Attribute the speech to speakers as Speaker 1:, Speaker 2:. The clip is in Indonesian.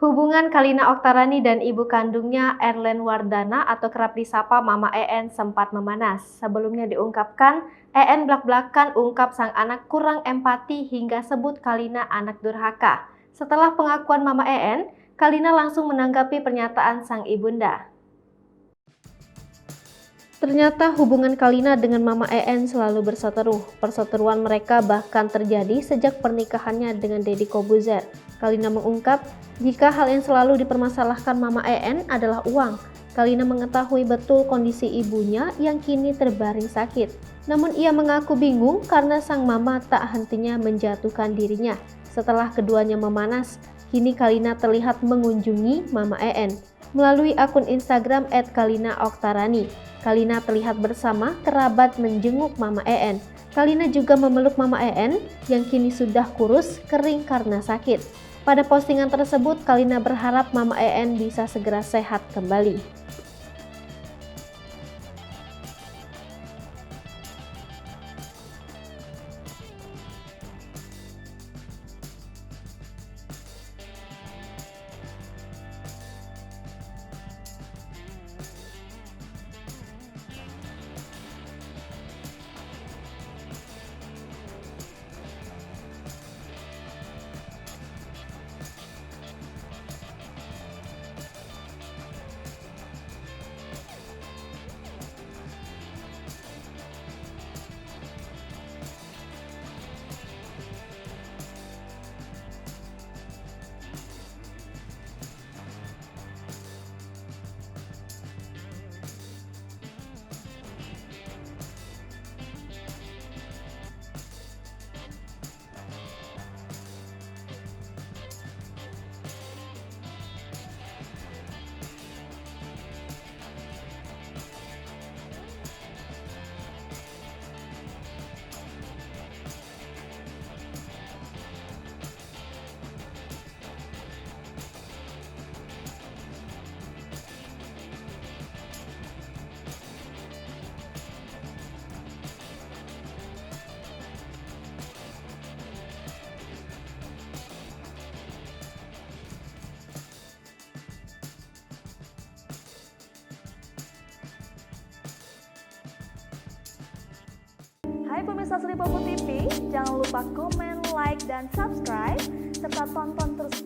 Speaker 1: Hubungan Kalina Oktarani dan ibu kandungnya Erlen Wardana atau kerap disapa Mama EN sempat memanas. Sebelumnya diungkapkan, EN blak-blakan ungkap sang anak kurang empati hingga sebut Kalina anak durhaka. Setelah pengakuan Mama EN, Kalina langsung menanggapi pernyataan sang ibunda. Ternyata hubungan Kalina dengan Mama EN selalu berseteru. Perseteruan mereka bahkan terjadi sejak pernikahannya dengan Deddy Kobuzer. Kalina mengungkap, jika hal yang selalu dipermasalahkan Mama EN adalah uang. Kalina mengetahui betul kondisi ibunya yang kini terbaring sakit. Namun ia mengaku bingung karena sang mama tak hentinya menjatuhkan dirinya. Setelah keduanya memanas, kini Kalina terlihat mengunjungi Mama EN. Melalui akun Instagram @kalinaoktarani, Kalina terlihat bersama kerabat menjenguk Mama EN. Kalina juga memeluk Mama EN yang kini sudah kurus kering karena sakit. Pada postingan tersebut, Kalina berharap Mama EN bisa segera sehat kembali.
Speaker 2: Hai pemirsa Sri Popo TV, jangan lupa komen, like, dan subscribe, serta tonton terus